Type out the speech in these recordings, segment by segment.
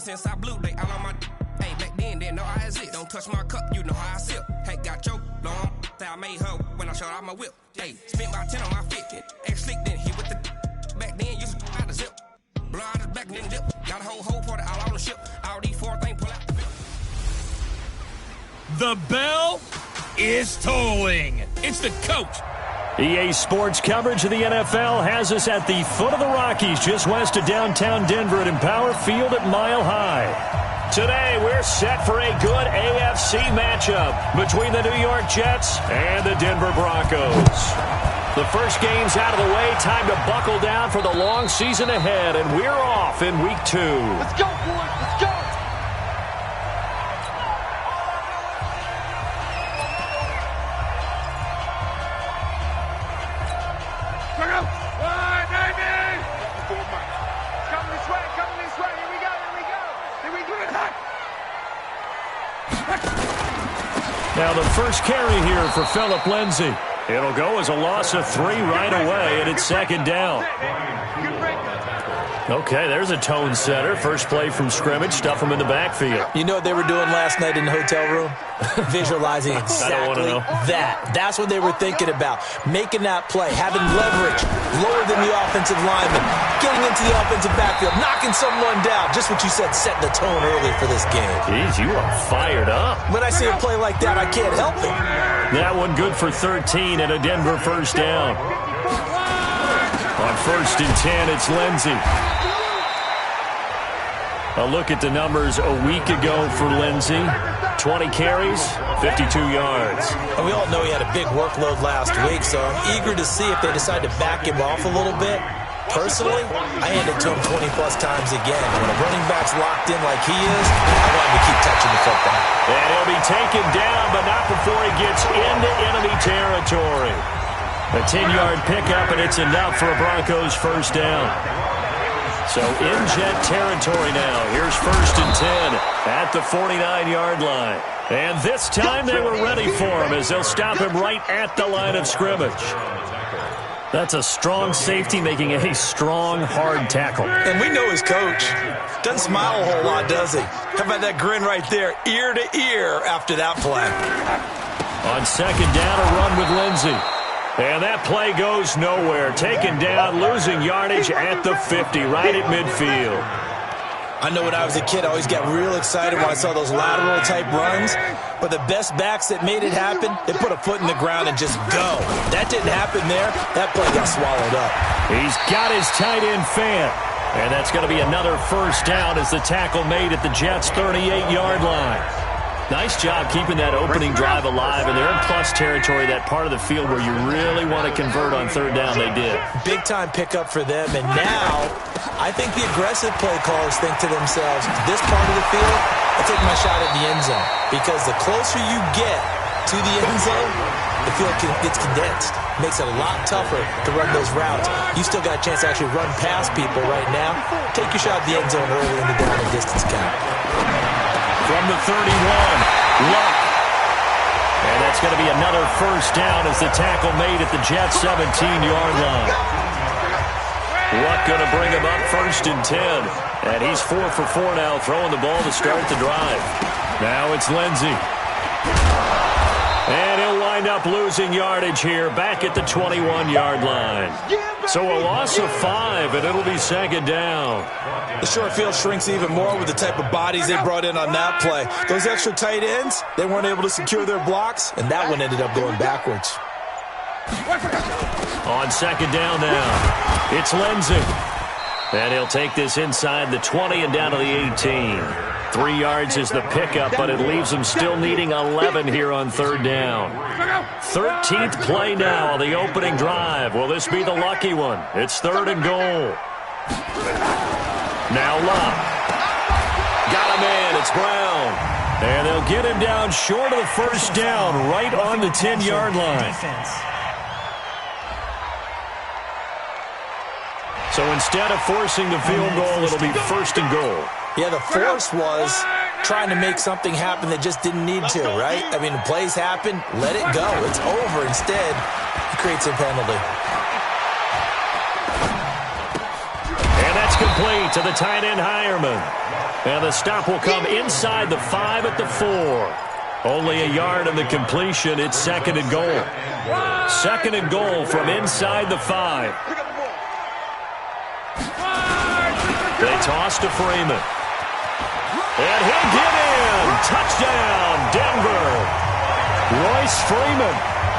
since I blew, they all on my hey, back then, didn't know I exist. Don't touch my cup, you know how I sip. Hey, got choked, long, say I made her when I showed out my whip. Hey, spent about 10 on my fit, ex-slick, then hit with the back then, used to out the zip. Blow out his back, then dip. Got a whole party all on the ship. All these four things pull out the bip. The bell is tolling. It's the coach. EA Sports coverage of the NFL has us at the foot of the Rockies, just west of downtown Denver at Empower Field at Mile High. Today, we're set for a good AFC matchup between the New York Jets and the Denver Broncos. The first game's out of the way. Time to buckle down for the long season ahead, and we're off in Week 2. Let's go, boys. Let's go. Now the first carry here for Phillip Lindsay. It'll go as a loss of 3 right away, and it's second down. Okay, there's a tone setter. First play from scrimmage, stuff him in the backfield. You know what they were doing last night in the hotel room? Visualizing exactly that. That's what they were thinking about. Making that play, having leverage, lower than the offensive lineman, getting into the offensive backfield, knocking someone down. Just what you said, set the tone early for this game. Jeez, you are fired up. When I see a play like that, I can't help it. That one good for 13 and a Denver first down. On 1st and 10, it's Lindsay. A look at the numbers a week ago for Lindsay. 20 carries, 52 yards. And we all know he had a big workload last week, so I'm eager to see if they decide to back him off a little bit. Personally, I hand it to him 20-plus times again. When a running back's locked in like he is, I want him to keep touching the football. And he'll be taken down, but not before he gets into enemy territory. A 10-yard pickup, and it's enough for a Broncos first down. So in Jet territory now. Here's 1st and 10 at the 49-yard line. And this time they were ready for him as they'll stop him right at the line of scrimmage. That's a strong safety making a strong, hard tackle. And we know his coach. Doesn't smile a whole lot, does he? How about that grin right there, ear to ear after that play? On second down, a run with Lindsay. And that play goes nowhere. Taken down, losing yardage at the 50, right at midfield. I know when I was a kid, I always got real excited when I saw those lateral-type runs. But the best backs that made it happen, they put a foot in the ground and just go. That didn't happen there. That play got swallowed up. He's got his tight end fan. And that's going to be another first down as the tackle made at the Jets' 38-yard line. Nice job keeping that opening drive alive, and they're in plus territory, that part of the field where you really want to convert on third down. They did. Big-time pickup for them, and now I think the aggressive play callers think to themselves, this part of the field, I'll take my shot at the end zone, because the closer you get to the end zone, the field gets condensed. Makes it a lot tougher to run those routes. You still got a chance to actually run past people right now. Take your shot at the end zone early in the down and distance count. From the 31, Luck. And that's going to be another first down as the tackle made at the Jets' 17-yard line. Luck going to bring him up 1st and 10. And he's 4 for 4 now, throwing the ball to start the drive. Now it's Lindsay. And he'll wind up losing yardage here, back at the 21-yard line. So a loss of 5, and it'll be second down. The short field shrinks even more with the type of bodies they brought in on that play. Those extra tight ends, they weren't able to secure their blocks, and that one ended up going backwards. On second down now, it's Lindsay. And he'll take this inside the 20 and down to the 18. 3 yards is the pickup, but it leaves them still needing 11 here on third down. 13th play now on the opening drive. Will this be the lucky one? It's 3rd and goal. Now Luck. Got him in. It's Brown. And they'll get him down short of the first down, right on the 10-yard line. So instead of forcing the field goal, it'll be 1st and goal. Yeah, the force was trying to make something happen that just didn't need to, right? I mean, the plays happen, let it go. It's over. Instead, he creates a penalty. And that's complete. complete to the tight end, Hireman. And the stop will come inside the 5 at the 4. Only a yard on the completion. It's 2nd and goal. 2nd and goal from inside the 5. They toss to Freeman. And he'll get in. Touchdown, Denver. Royce Freeman,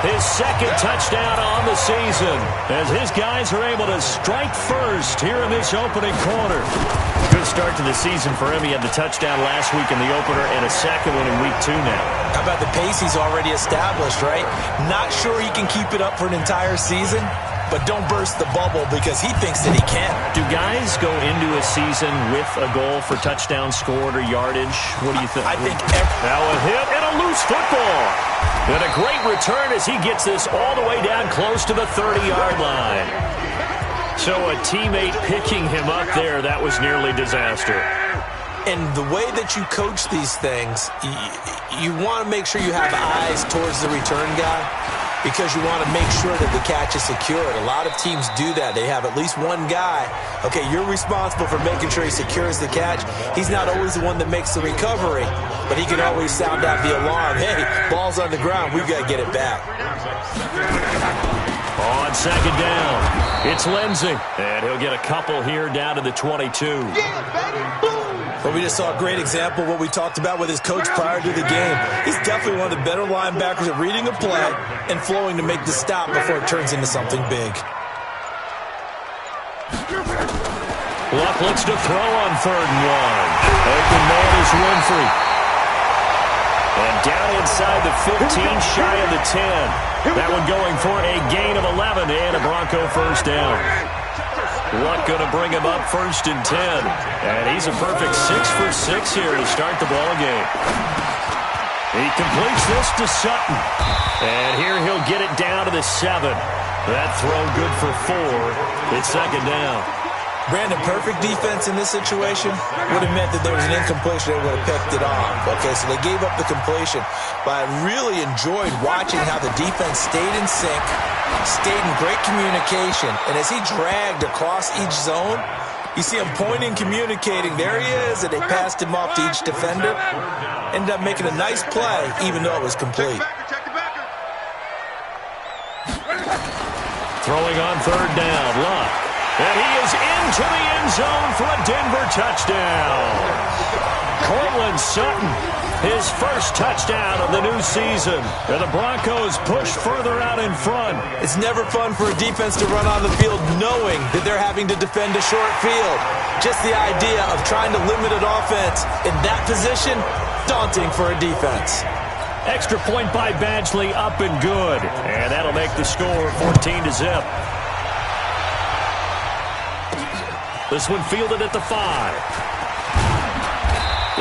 his 2nd touchdown on the season, as his guys are able to strike first here in this opening quarter. Good start to the season for him. He had the touchdown last week in the opener and a 2nd one in week 2 now. How about the pace he's already established, right? Not sure he can keep it up for an entire season, but don't burst the bubble because he thinks that he can. Do guys go into a season with a goal for touchdown scored or yardage? What do you think? I think now a hit and a loose football. And a great return as he gets this all the way down close to the 30-yard line. So a teammate picking him up there, that was nearly disaster. And the way that you coach these things, you want to make sure you have eyes towards the return guy because you want to make sure that the catch is secured. A lot of teams do that. They have at least one guy. Okay, you're responsible for making sure he secures the catch. He's not always the one that makes the recovery, but he can always sound out the alarm. Hey, ball's on the ground. We've got to get it back. On 2nd down, it's Lindsey. And he'll get a couple here down to the 22. But we just saw a great example of what we talked about with his coach prior to the game. He's definitely one of the better linebackers at reading a play and flowing to make the stop before it turns into something big. Luck looks to throw on 3rd and 1. Open man is Winfrey. And down inside the 15, shy of the 10. That one going for a gain of 11 and a Bronco first down. Luck going to bring him up 1st and 10. And he's a perfect 6 for 6 here to start the ball game. He completes this to Sutton. And here he'll get it down to the 7. That throw good for 4. It's 2nd down. Brandon, perfect defense in this situation would have meant that there was an incompletion that would have picked it off. Okay, so they gave up the completion. But I really enjoyed watching how the defense stayed in sync, stayed in great communication. And as he dragged across each zone, you see him pointing, communicating. There he is, and they passed him off to each defender. Ended up making a nice play, even though it was complete. Throwing on 3rd down, Luck. And he is into the end zone for a Denver touchdown. Cortland Sutton, his first touchdown of the new season. And the Broncos push further out in front. It's never fun for a defense to run on the field knowing that they're having to defend a short field. Just the idea of trying to limit an offense in that position, daunting for a defense. Extra point by Badgley, up and good. And that'll make the score 14-0. This one fielded at the 5.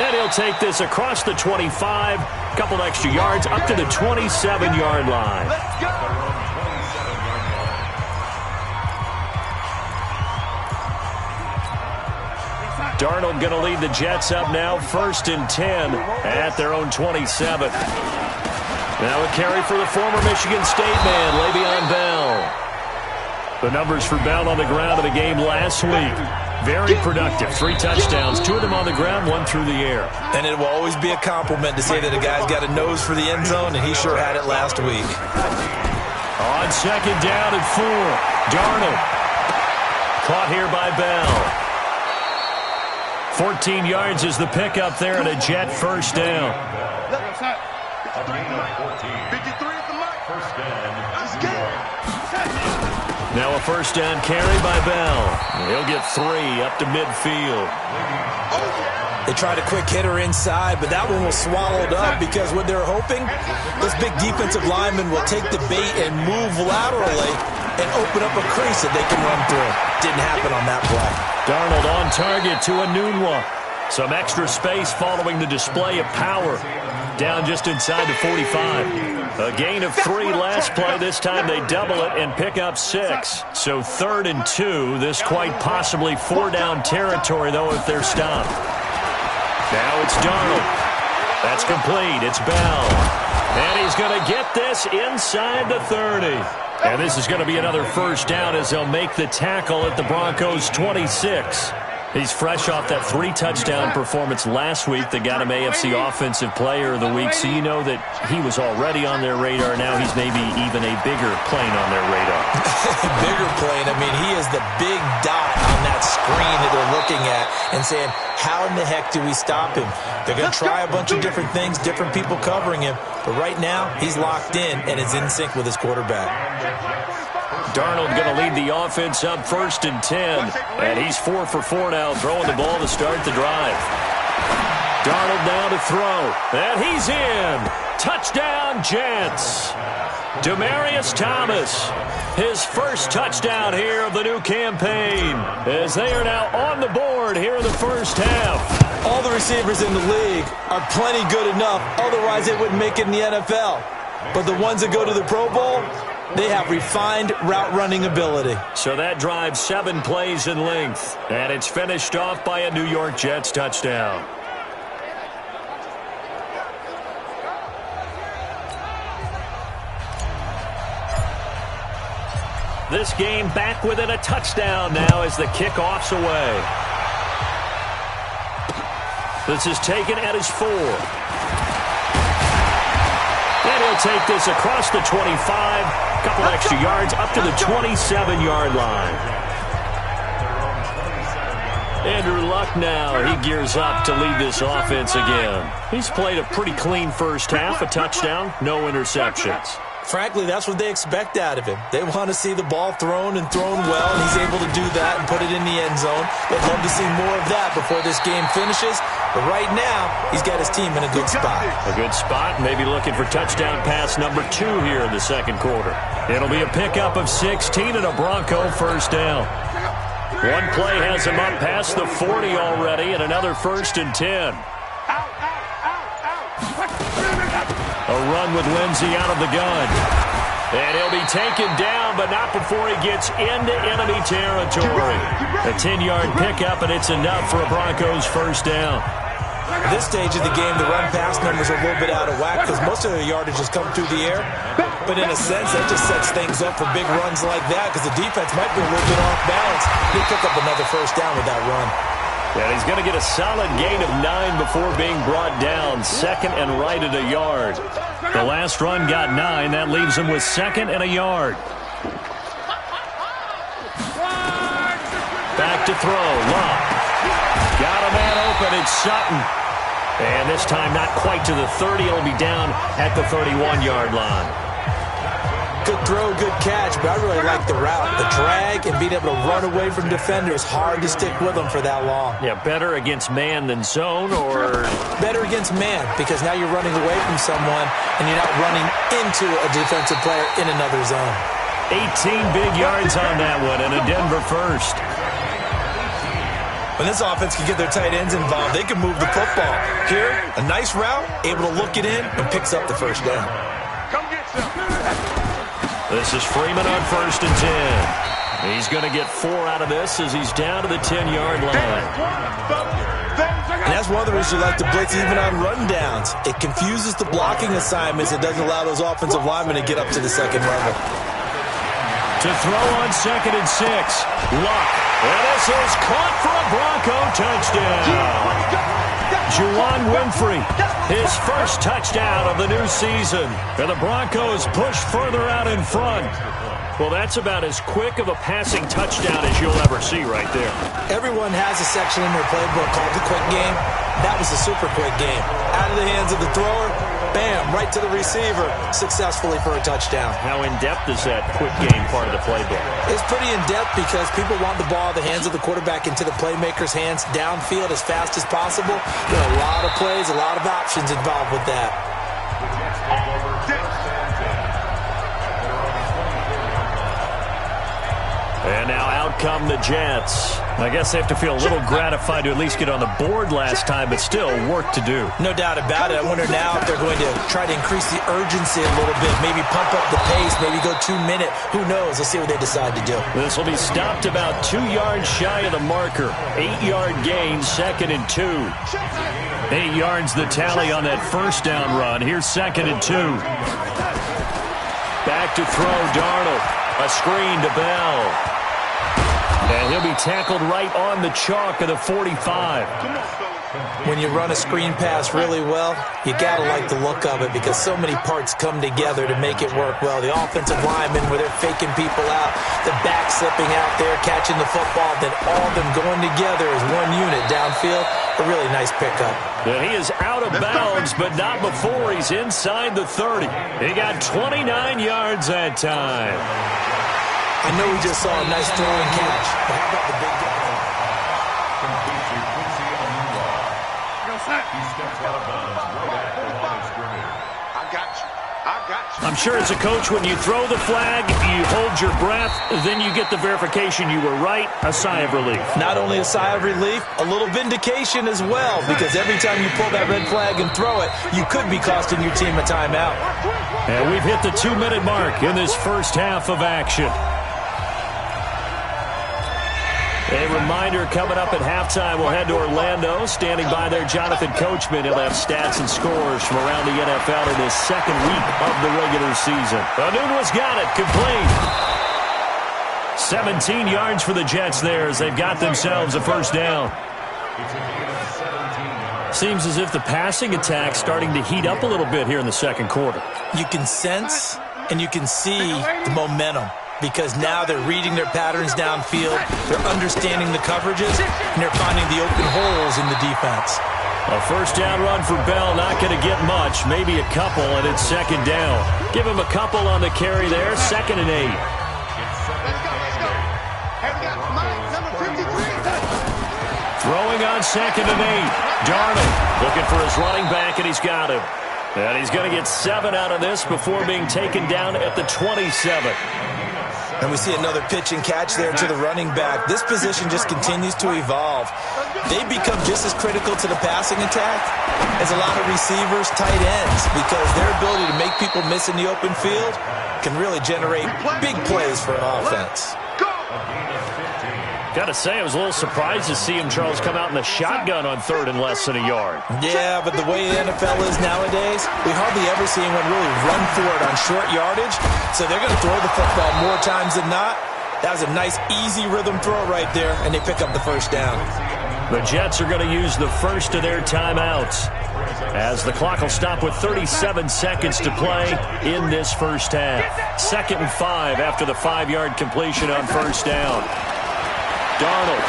And he'll take this across the 25. Couple extra yards up to the 27-yard line. Darnold going to lead the Jets up now, 1st and 10 at their own 27. Now a carry for the former Michigan State man, Le'Veon Bell. The numbers for Bell on the ground in the game last week. Very productive. 3 touchdowns, 2 of them on the ground, 1 through the air. And it will always be a compliment to say that a guy's got a nose for the end zone, and he sure had it last week. On 2nd down and 4, Darnold. Caught here by Bell. 14 yards is the pickup there and a Jet first down. Now a first down carry by Bell. He'll get 3 up to midfield. They tried a quick hitter inside, but that one was swallowed up because what they're hoping, this big defensive lineman will take the bait and move laterally and open up a crease that they can run through. Didn't happen on that play. Darnold on target to Enunwa. Some extra space following the display of power. Down just inside the 45. A gain of 3 last play. This time they double it and pick up 6. So 3rd and 2. This quite possibly 4-down territory, though, if they're stopped. Now it's Darnold. That's complete. It's Bell. And he's going to get this inside the 30. And this is going to be another first down as they'll make the tackle at the Broncos' 26. He's fresh off that 3-touchdown performance last week that got him AFC Offensive Player of the Week, so you know that he was already on their radar. Now he's maybe even a bigger plane on their radar. Bigger plane. I mean, he is the big dot on that screen that they're looking at and saying, how in the heck do we stop him? They're going to try a bunch of different things, different people covering him, but right now he's locked in and is in sync with his quarterback. Darnold going to lead the offense up 1st and 10. And he's 4 for 4 now, throwing the ball to start the drive. Darnold now to throw. And he's in. Touchdown, Jets. Demaryius Thomas, his first touchdown here of the new campaign, as they are now on the board here in the first half. All the receivers in the league are plenty good enough, otherwise they wouldn't make it in the NFL. But the ones that go to the Pro Bowl, they have refined route running ability. So that drives 7 plays in length, and it's finished off by a New York Jets touchdown. This game back within a touchdown now as the kickoff's away. This is taken at his 4. And he'll take this across the 25, a couple extra yards up to the 27-yard line. Andrew Luck now, he gears up to lead this offense again. He's played a pretty clean first half, a touchdown, no interceptions. Frankly, that's what they expect out of him. They want to see the ball thrown and thrown well, and he's able to do that and put it in the end zone. They'd love to see more of that before this game finishes. But right now, he's got his team in a good spot. A good spot, maybe looking for touchdown pass number 2 here in the second quarter. It'll be a pickup of 16 and a Bronco first down. One play has him up past the 40 already, and another 1st and 10. A run with Lindsey out of the gun. And he'll be taken down, but not before he gets into enemy territory. A 10-yard pickup, and it's enough for a Broncos first down. At this stage of the game, the run-pass numbers are a little bit out of whack because most of the yardage has come through the air. But in a sense, that just sets things up for big runs like that because the defense might be a little bit off balance. He'll pick up another first down with that run. And he's going to get a solid gain of 9 before being brought down. 2nd and right at a yard. The last run got 9. That leaves him with 2nd and a yard. Back to throw. Luck. Got a man open. It's Sutton. And this time not quite to the 30. It'll be down at the 31-yard line. Good throw, good catch, but I really like the route. The drag and being able to run away from defenders, hard to stick with them for that long. Yeah, better against man than zone, or? Better against man, because now you're running away from someone and you're not running into a defensive player in another zone. 18 big yards on that one, and a Denver first. When this offense can get their tight ends involved, they can move the football. Here, a nice route, able to look it in, and picks up the first down. Come get some. This is Freeman on 1st and 10. He's going to get 4 out of this as he's down to the 10-yard line. And that's one of the reasons you like to blitz even on rundowns. It confuses the blocking assignments. It doesn't allow those offensive linemen to get up to the second level. To throw on 2nd and 6. Luck. And this is caught for a Bronco touchdown. Juwan Winfrey, his first touchdown of the new season. And the Broncos push further out in front. Well, that's about as quick of a passing touchdown as you'll ever see right there. Everyone has a section in their playbook called the quick game. That was a super quick game. Out of the hands of the thrower, bam, right to the receiver, successfully for a touchdown. How in-depth is that quick game part of the playbook? It's pretty in-depth because people want the ball out of the hands of the quarterback into the playmaker's hands downfield as fast as possible. There are a lot of plays, a lot of options involved with that. And now out come the Jets. I guess they have to feel a little gratified to at least get on the board last time, but still work to do. No doubt about it. I wonder now if they're going to try to increase the urgency a little bit, maybe pump up the pace, maybe go 2-minute. Who knows? Let's see what they decide to do. This will be stopped about 2 yards shy of the marker. 8-yard gain, 2nd and 2. 8 yards the tally on that first down run. Here's 2nd and 2. Back to throw, Darnold. A screen to Bell. And he'll be tackled right on the chalk of the 45. When you run a screen pass really well, you got to like the look of it because so many parts come together to make it work well. The offensive linemen, where they're faking people out, the back slipping out there, catching the football, then all of them going together as one unit downfield. A really nice pickup. And he is out of bounds, but not before he's inside the 30. He got 29 yards that time. I know we just saw a nice throwing catch, but how about the big guy? I'm sure as a coach, when you throw the flag, you hold your breath, then you get the verification you were right, a sigh of relief. Not only a sigh of relief, a little vindication as well, because every time you pull that red flag and throw it, you could be costing your team a timeout. And we've hit the 2-minute mark in this first half of action. A reminder coming up at halftime, we'll head to Orlando. Standing by there, Jonathan Coachman. He'll have stats and scores from around the NFL in his second week of the regular season. Anunwa's got it, complete. 17 yards for the Jets there as they've got themselves a first down. Seems as if the passing attack's starting to heat up a little bit here in the second quarter. You can sense and you can see the momentum, because now they're reading their patterns downfield, they're understanding the coverages, and they're finding the open holes in the defense. A first down run for Bell, not going to get much, maybe a couple, and it's second down. Give him a couple on the carry there, 2nd and 8. Throwing on 2nd and 8. Darnold looking for his running back, and he's got him. And he's going to get 7 out of this before being taken down at the 27. And we see another pitch and catch there to the running back. This position just continues to evolve. They become just as critical to the passing attack as a lot of receivers, tight ends, because their ability to make people miss in the open field can really generate big plays for an offense. Got to say, I was a little surprised to see him, Charles, come out in the shotgun on 3rd and less than a yard. Yeah, but the way the NFL is nowadays, we hardly ever see anyone really run for it on short yardage. So they're going to throw the football more times than not. That was a nice, easy rhythm throw right there, and they pick up the first down. The Jets are going to use the first of their timeouts, as the clock will stop with 37 seconds to play in this first half. 2nd and 5 after the 5-yard completion on first down. Darnold.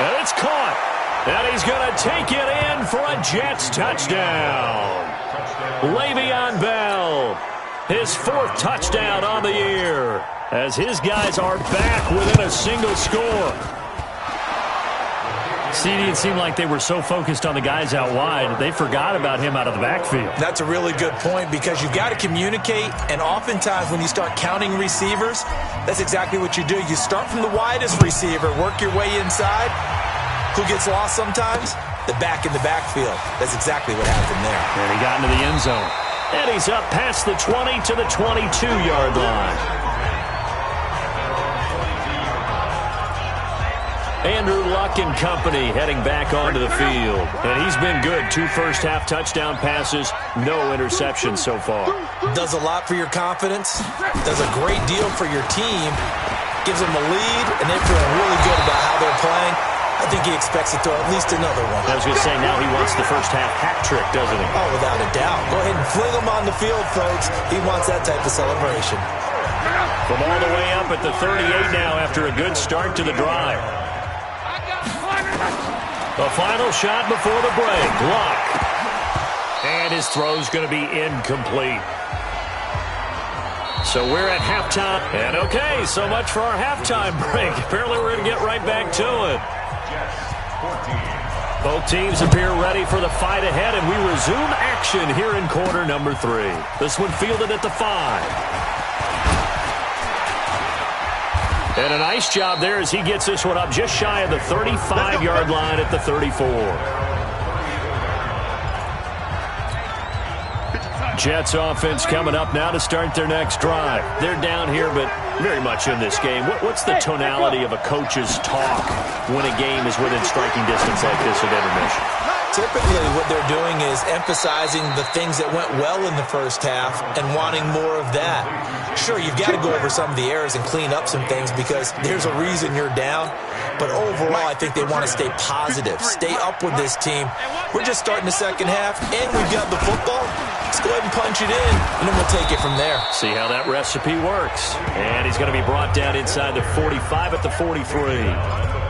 And it's caught. And he's going to take it in for a Jets touchdown. Le'Veon Bell, his 4th touchdown on the year, as his guys are back within a single score. CD, it seemed like they were so focused on the guys out wide, they forgot about him out of the backfield. That's a really good point, because you've got to communicate, and oftentimes when you start counting receivers, that's exactly what you do. You start from the widest receiver, work your way inside. Who gets lost sometimes? The back in the backfield. That's exactly what happened there. And he got into the end zone. And he's up past the 20 to the 22-yard line. Andrew Luck and company heading back onto the field. And he's been good. 2 first-half touchdown passes, no interceptions so far. Does a lot for your confidence. Does a great deal for your team. Gives them a lead, and they're feeling really good about how they're playing. I think he expects to throw at least another one. I was going to say, now he wants the first-half hat trick, doesn't he? Oh, without a doubt. Go ahead and fling him on the field, folks. He wants that type of celebration. From all the way up at the 38 now after a good start to the drive. The final shot before the break. Luck. And his throw's going to be incomplete. So we're at halftime. And okay, so much for our halftime break. Apparently we're going to get right back to it. Both teams appear ready for the fight ahead, and we resume action here in quarter number 3. This one fielded at the 5. And a nice job there as he gets this one up just shy of the 35-yard line at the 34. Jets offense coming up now to start their next drive. They're down here, but very much in this game. What's the tonality of a coach's talk when a game is within striking distance like this at intermission? Typically, what they're doing is emphasizing the things that went well in the first half and wanting more of that. Sure, you've got to go over some of the errors and clean up some things because there's a reason you're down. But overall, I think they want to stay positive, stay up with this team. We're just starting the second half, and we've got the football. Let's go ahead and punch it in, and then we'll take it from there. See how that recipe works. And he's going to be brought down inside the 45 at the 43.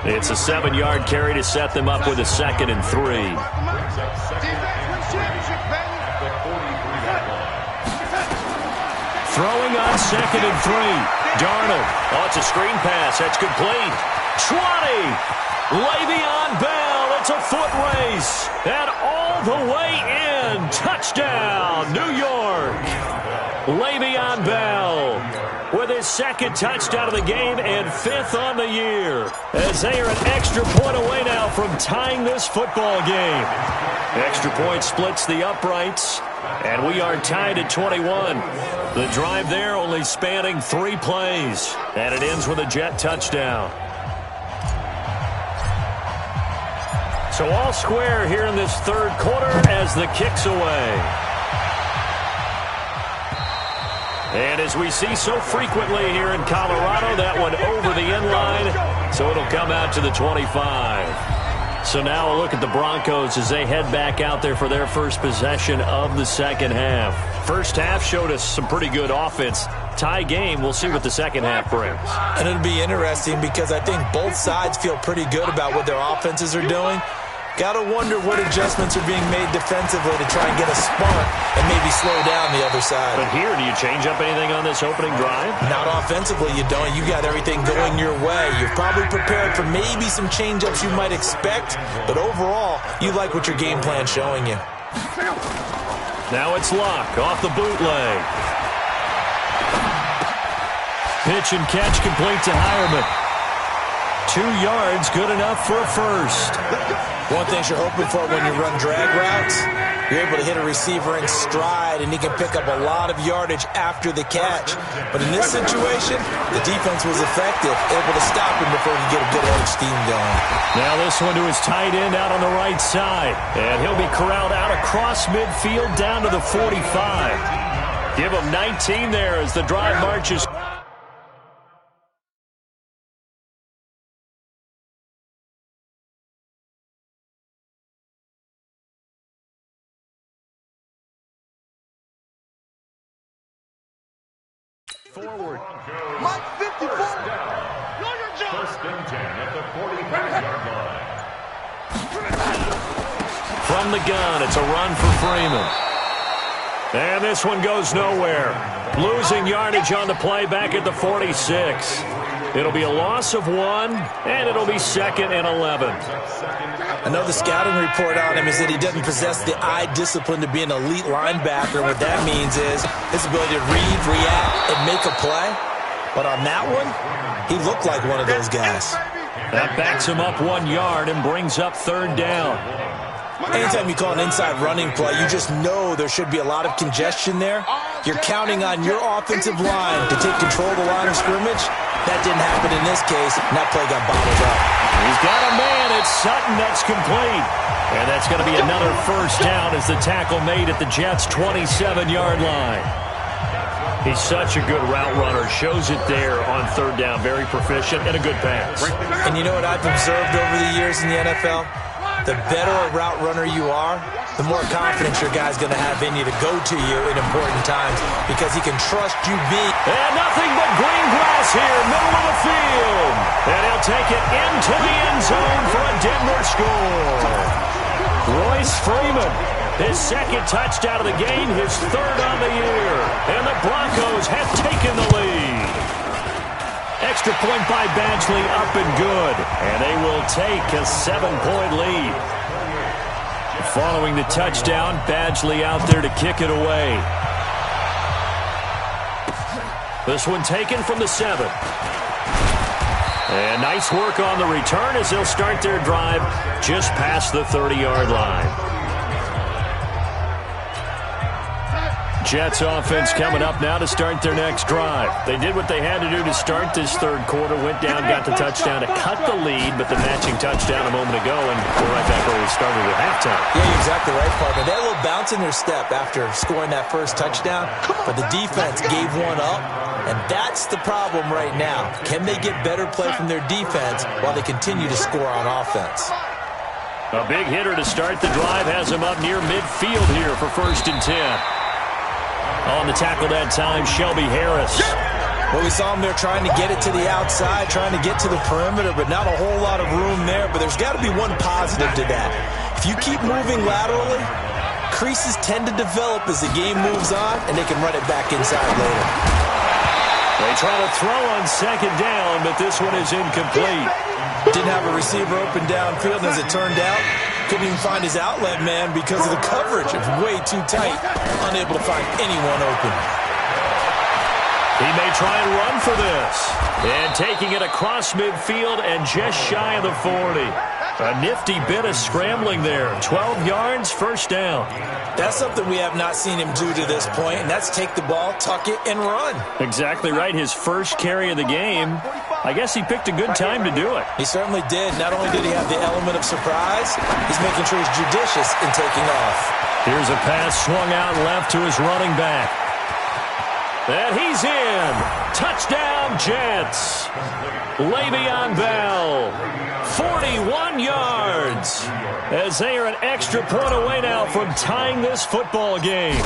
It's a 7-yard carry to set them up with a 2nd and 3. Throwing on 2nd and 3. Darnold. Oh, it's a screen pass. That's complete. 20. Le'Veon Bell. It's a foot race. And all the way in. Touchdown, New York. Le'Veon Bell with his 2nd touchdown of the game and 5th on the year. As they are an extra point away now from tying this football game. Extra point splits the uprights. And we are tied at 21. The drive there only spanning 3 plays. And it ends with a Jet touchdown. So all square here in this 3rd quarter as the kick's away. And as we see so frequently here in Colorado, that one over the end line. So it'll come out to the 25. So now a look at the Broncos as they head back out there for their first possession of the second half. First half showed us some pretty good offense. Tie game, we'll see what the second half brings. And it'll be interesting because I think both sides feel pretty good about what their offenses are doing. Got to wonder what adjustments are being made defensively to try and get a spark and maybe slow down the other side. But here, do you change up anything on this opening drive? Not offensively, you don't. You got everything going your way. You've probably prepared for maybe some change-ups you might expect, but overall, you like what your game plan's showing you. Now it's Luck off the bootleg. Pitch and catch complete to Hireman. 2 yards, good enough for a first. One thing you're hoping for when you run drag routes, you're able to hit a receiver in stride, and he can pick up a lot of yardage after the catch. But in this situation, the defense was effective, able to stop him before he could get a good edge steam going. Now this one to his tight end out on the right side. And he'll be corralled out across midfield down to the 45. Give him 19 there as the drive marches. Forward. Mike 54. First and 10 at the 45-yard line. From the gun, it's a run for Freeman. And this one goes nowhere. Losing yardage on the play back at the 46. It'll be a loss of 1, and it'll be 2nd and 11. I know the scouting report on him is that he doesn't possess the eye discipline to be an elite linebacker. What that means is his ability to read, react, and make a play. But on that one, he looked like one of those guys. That backs him up 1 yard and brings up 3rd down. Anytime you call an inside running play, you just know there should be a lot of congestion there. You're counting on your offensive line to take control of the line of scrimmage. That didn't happen in this case, and that play got bottled up. He's got a man. It's Sutton that's complete. And that's going to be another first down as the tackle made at the Jets' 27-yard line. He's such a good route runner. Shows it there on 3rd down. Very proficient and a good pass. And you know what I've observed over the years in the NFL? The better a route runner you are, the more confidence your guy's going to have in you to go to you in important times because he can trust you beat. And nothing but green grass here, middle of the field. And he'll take it into the end zone for a Denver score. Royce Freeman, his 2nd touchdown of the game, his 3rd on the year. And the Broncos have taken the lead. Extra point by Badgley, up and good. And they will take a 7-point lead. Following the touchdown, Badgley out there to kick it away. This one taken from the 7. And nice work on the return as they'll start their drive just past the 30-yard line. Jets offense coming up now to start their next drive. They did what they had to do to start this third quarter, went down, got the touchdown to cut the lead, but the matching touchdown a moment ago, and we're right back where we started at halftime. Yeah, you're exactly right, partner. They had a little bounce in their step after scoring that first touchdown, but the defense gave one up, and that's the problem right now. Can they get better play from their defense while they continue to score on offense? A big hitter to start the drive has him up near midfield here for 1st and 10. On the tackle that time, Shelby Harris. Well, we saw him there trying to get it to the outside, trying to get to the perimeter, but not a whole lot of room there. But there's got to be one positive to that. If you keep moving laterally, creases tend to develop as the game moves on, and they can run it back inside later. They try to throw on 2nd down, but this one is incomplete. Didn't have a receiver open downfield, and as it turned out, couldn't even find his outlet man because of the coverage. It's way too tight, unable to find anyone open. He may try and run for this. And taking it across midfield and just shy of the 40. A nifty bit of scrambling there. 12 yards, 1st down. That's something we have not seen him do to this point, and that's take the ball, tuck it, and run. Exactly right. His first carry of the game. I guess he picked a good time to do it. He certainly did. Not only did he have the element of surprise, he's making sure he's judicious in taking off. Here's a pass swung out left to his running back. And he's in. Touchdown, Jets. Le'Veon Bell, 41 yards. As they are an extra point away now from tying this football game.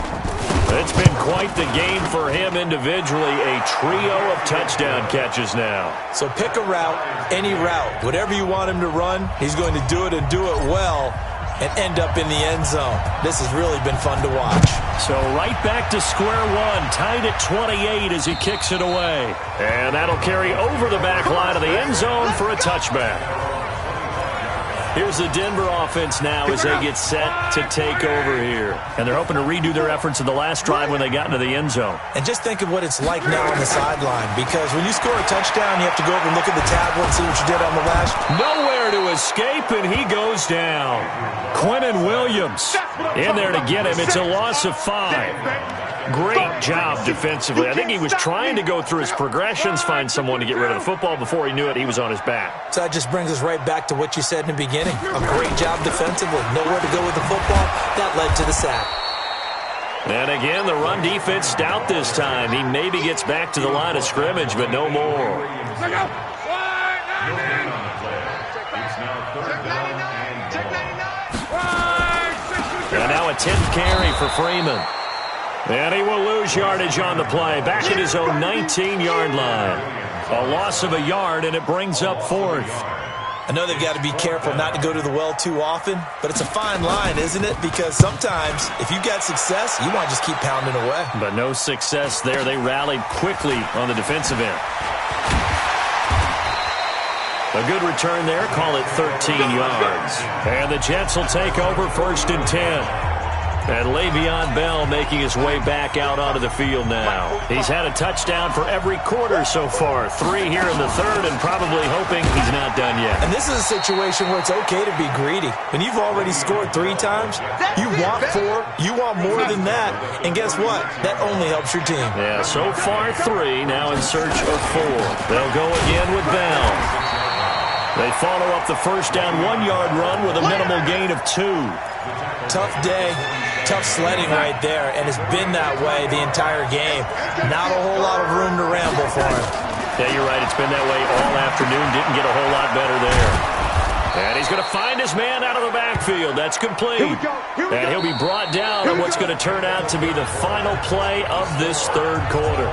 It's been quite the game for him individually. A trio of touchdown catches now. So pick a route, any route. Whatever you want him to run, he's going to do it and do it well and end up in the end zone. This has really been fun to watch. So right back to square one, tied at 28 as he kicks it away. And that'll carry over the back line of the end zone for a touchback. Here's the Denver offense now as they get set to take over here. And they're hoping to redo their efforts in the last drive when they got into the end zone. And just think of what it's like now on the sideline, because when you score a touchdown, you have to go over and look at the tablet and see what you did on the last. Nowhere to escape, and he goes down. Quinnen Williams in there to get him. It's a loss of 5. Great job defensively. I think he was trying to go through his progressions, find someone to get rid of the football. Before he knew it, he was on his back. So that just brings us right back to what you said in the beginning. A great job defensively. Nowhere to go with the football. That led to the sack. And again, the run defense stout this time. He maybe gets back to the line of scrimmage, but no more. And now a 10th carry for Freeman. And he will lose yardage on the play. Back at his own 19-yard line. A loss of a yard, and it brings up 4th. I know they've got to be careful not to go to the well too often, but it's a fine line, isn't it? Because sometimes, if you've got success, you want to just keep pounding away. But no success there. They rallied quickly on the defensive end. A good return there. Call it 13 yards. And the Jets will take over 1st and 10. And Le'Veon Bell making his way back out onto the field now. He's had a touchdown for every quarter so far. 3 here in the third, and probably hoping he's not done yet. And this is a situation where it's okay to be greedy. When you've already scored 3 times, you want 4, you want more than that. And guess what? That only helps your team. Yeah, so far 3, now in search of 4. They'll go again with Bell. They follow up the first down 1-yard run with a minimal gain of 2. Tough day. Tough sledding right there, and it's been that way the entire game. Not a whole lot of room to ramble for him. Yeah, you're right. It's been that way all afternoon. Didn't get a whole lot better there. And he's going to find his man out of the backfield. That's complete. And he'll be brought down on what's going to turn out to be the final play of this third quarter.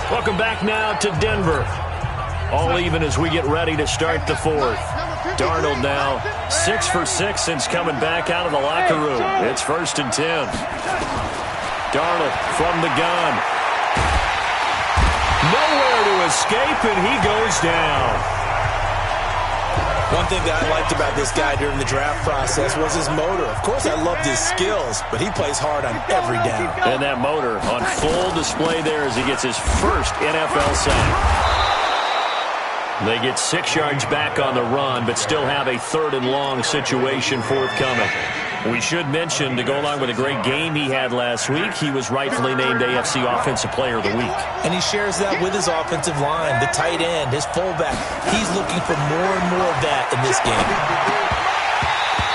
Welcome back now to Denver. All even as we get ready to start the 4th. Darnold now 6 for 6 since coming back out of the locker room. It's 1st and 10. Darnold from the gun. Nowhere to escape, and he goes down. One thing that I liked about this guy during the draft process was his motor. Of course, I loved his skills, but he plays hard on every down. And that motor on full display there as he gets his first NFL sack. They get 6 yards back on the run, but still have a 3rd and long situation forthcoming. We should mention, to go along with a great game he had last week, he was rightfully named AFC Offensive Player of the Week. And he shares that with his offensive line, the tight end, his fullback. He's looking for more and more of that in this game.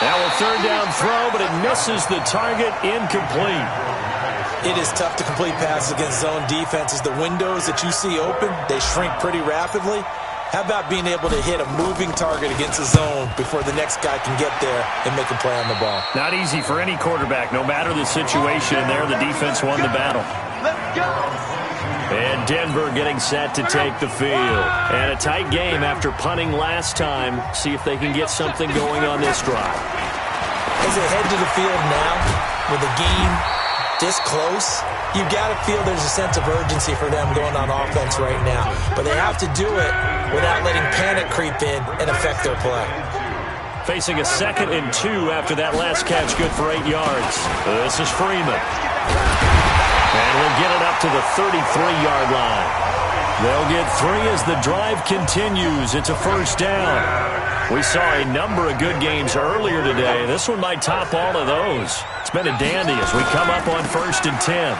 Now a third down throw, but it misses the target, incomplete. It is tough to complete passes against zone defenses. The windows that you see open, they shrink pretty rapidly. How about being able to hit a moving target against a zone before the next guy can get there and make a play on the ball? Not easy for any quarterback. No matter the situation in there, the defense won the battle. Let's go. And Denver getting set to take the field. And a tight game after punting last time. See if they can get something going on this drive. As they head to the field now with the game this close, you've got to feel there's a sense of urgency for them going on offense right now. But they have to do it without letting panic creep in and affect their play. Facing a 2nd and 2 after that last catch, good for 8 yards. This is Freeman. And we'll get it up to the 33-yard line. They'll get 3 as the drive continues. It's a first down. We saw a number of good games earlier today. This one might top all of those. It's been a dandy as we come up on 1st and 10.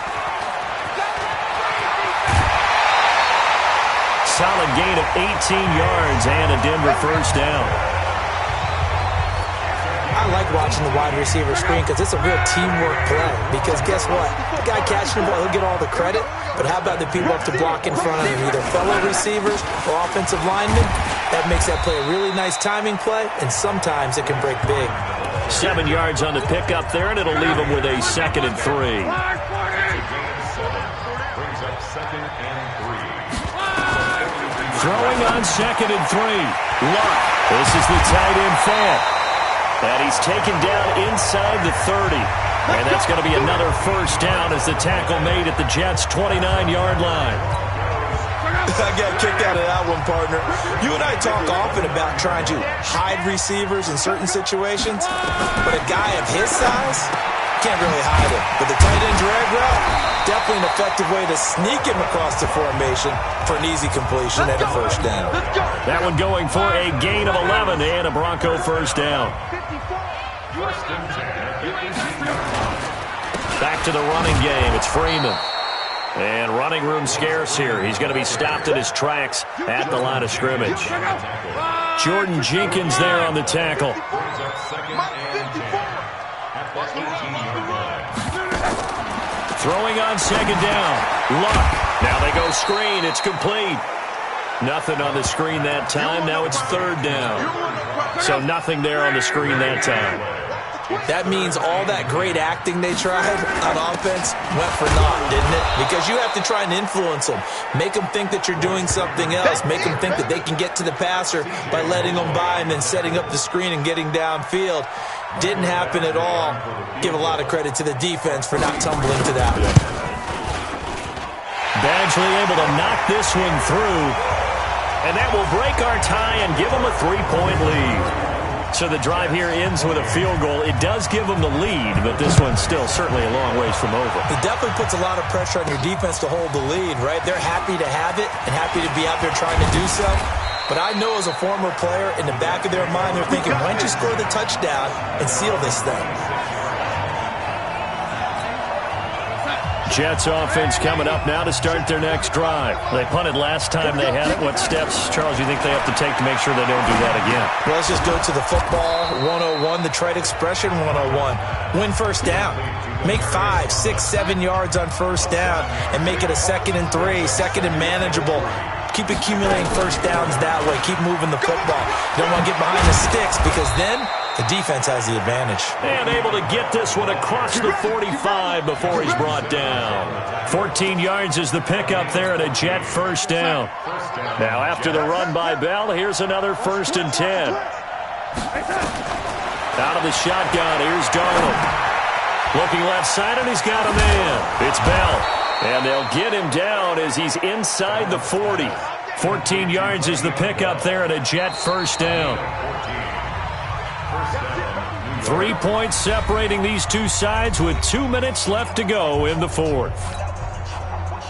Solid gain of 18 yards and a Denver first down. I like watching the wide receiver screen because it's a real teamwork play. Because guess what? The guy catching the ball, he'll get all the credit. But how about the people up to block in front of him, either fellow receivers or offensive linemen? That makes that play a really nice timing play, and sometimes it can break big. 7 yards on the pickup there, and it'll leave him with a 2nd and 3. Throwing on 2nd and 3. Luck. This is the tight end fan. And he's taken down inside the 30. And that's going to be another first down as the tackle made at the Jets' 29-yard line. I got kicked out of that one, partner. You and I talk often about trying to hide receivers in certain situations, but a guy of his size can't really hide him. But the tight end drag route, definitely an effective way to sneak him across the formation for an easy completion and a first down. That one going for a gain of 11 and a Bronco first down. Back to the running game. It's Freeman. And running room scarce here. He's going to be stopped in his tracks at the line of scrimmage. Jordan Jenkins there on the tackle. Throwing on 2nd down. Luck. Now they go screen. It's complete. Nothing on the screen that time. Now it's 3rd down. So nothing there on the screen that time. That means all that great acting they tried on offense went for naught, didn't it? Because you have to try and influence them. Make them think that you're doing something else. Make them think that they can get to the passer by letting them by and then setting up the screen and getting downfield. Didn't happen at all. Give a lot of credit to the defense for not tumbling to that one. Badgley able to knock this one through. And that will break our tie and give them a 3-point lead. So the drive here ends with a field goal. It does give them the lead, but this one's still certainly a long ways from over. It definitely puts a lot of pressure on your defense to hold the lead, right? They're happy to have it and happy to be out there trying to do so. But I know as a former player, in the back of their mind, they're thinking, why don't you score the touchdown and seal this thing? Jets offense coming up now to start their next drive. They punted last time they had it. What steps, Charles, you think they have to take to make sure they don't do that again? Well, let's just go to the football 101, the trade expression 101. Win first down. Make 5, 6, 7 yards on first down and make it a 2nd and 3, 2nd and manageable. Keep accumulating first downs that way. Keep moving the football. You don't want to get behind the sticks because then the defense has the advantage. And able to get this one across the 45 before he's brought down. 14 yards is the pickup there at a Jet first down. Now after the run by Bell, here's another 1st and 10. Out of the shotgun, here's Darnold. Looking left side, and he's got a man. It's Bell. And they'll get him down as he's inside the 40. 14 yards is the pickup there at a Jet first down. 3 points separating these two sides with 2 minutes left to go in the 4th.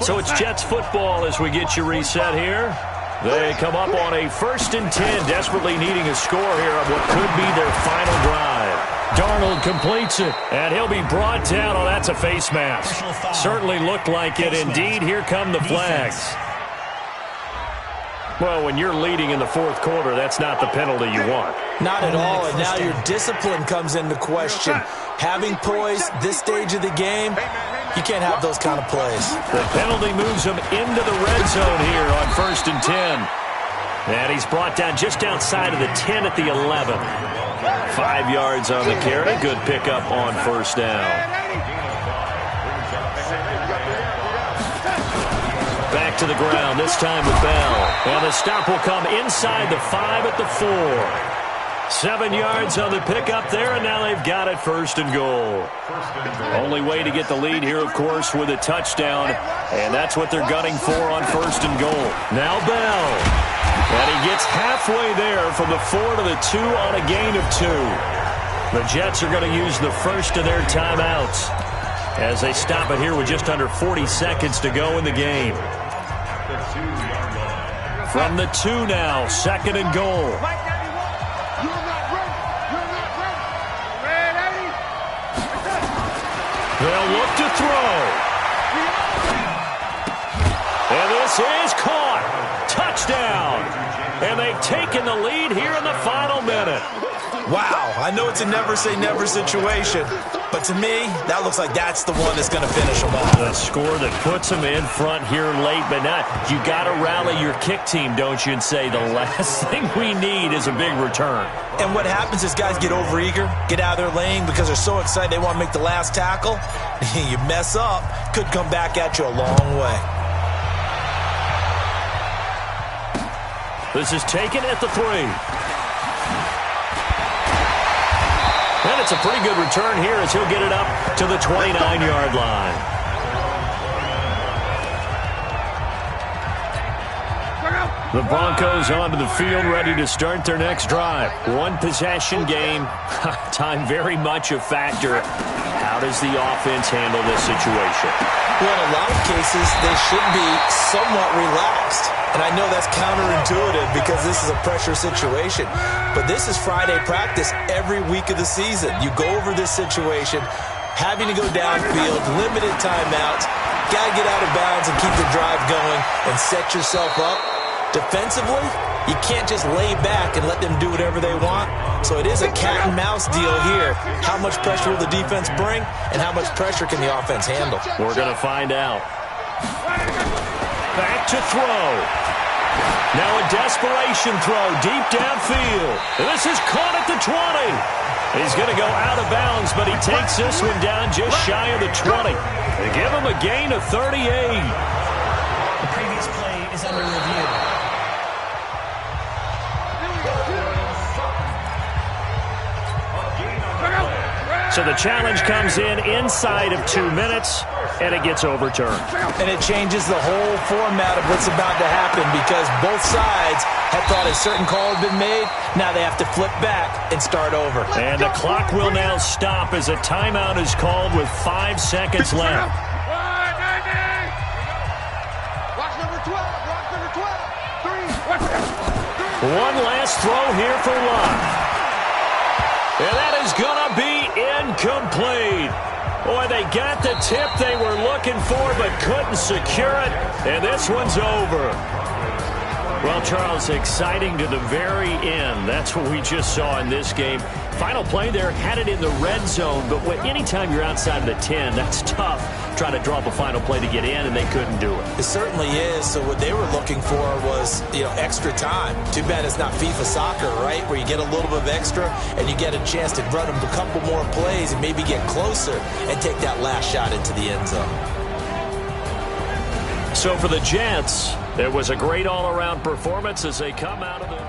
So it's Jets football as we get you reset here. They come up on a 1st and 10, desperately needing a score here on what could be their final drive. Darnold completes it, and he'll be brought down. Oh, that's a face mask. Certainly looked like it. Indeed, here come the flags. Well, when you're leading in the fourth quarter, that's not the penalty you want. Not at all, and now your discipline comes into question. Having poise this stage of the game, you can't have those kind of plays. The penalty moves him into the red zone here on 1st and 10. And he's brought down just outside of the 10 at the 11. 5 yards on the carry. Good pickup on 1st down. Back to the ground, this time with Bell. And the stop will come inside the 5 at the 4. 7 yards on the pickup there, and now they've got it 1st and goal. Only way to get the lead here, of course, with a touchdown. And that's what they're gunning for on 1st and goal. Now Bell. And he gets halfway there from the 4 to the 2 on a gain of 2. The Jets are going to use the first of their timeouts as they stop it here with just under 40 seconds to go in the game. From the 2 now, 2nd and goal. They'll look to throw. And this is caught. Touchdown. And they've taken the lead here in the final minute. Wow, I know it's a never-say-never situation, but to me, that looks like that's the one that's going to finish them off. The score that puts them in front here late, but not. You got to rally your kick team, don't you, and say the last thing we need is a big return. And what happens is guys get overeager, get out of their lane because they're so excited they want to make the last tackle. You mess up, could come back at you a long way. This is taken at the 3. And it's a pretty good return here as he'll get it up to the 29-yard line. The Broncos onto the field ready to start their next drive. One possession game. Time very much a factor. How does the offense handle this situation? Well, in a lot of cases, they should be somewhat relaxed. And I know that's counterintuitive because this is a pressure situation. But this is Friday practice every week of the season. You go over this situation, having to go downfield, limited timeouts, got to get out of bounds and keep the drive going and set yourself up. Defensively, you can't just lay back and let them do whatever they want. So it is a cat and mouse deal here. How much pressure will the defense bring and how much pressure can the offense handle? We're going to find out. Back to throw. Now a desperation throw deep downfield. This is caught at the 20. He's going to go out of bounds, but he takes this one down just shy of the 20. They give him a gain of 38. The previous play is under review. So the challenge comes in inside of 2 minutes, and it gets overturned. And it changes the whole format of what's about to happen because both sides had thought a certain call had been made. Now they have to flip back and start over. And the clock will now stop as a timeout is called with 5 seconds left. One last throw here for Locke. And that is going to be incomplete. Boy, they got the tip they were looking for but couldn't secure it. And this one's over. Well, Charles, exciting to the very end. That's what we just saw in this game. Final play there, had it in the red zone. But anytime you're outside of the 10, that's tough. Trying to draw up a final play to get in, and they couldn't do it. It certainly is. So what they were looking for was, extra time. Too bad it's not FIFA soccer, right, where you get a little bit of extra and you get a chance to run a couple more plays and maybe get closer and take that last shot into the end zone. So for the Jets, it was a great all-around performance as they come out of the...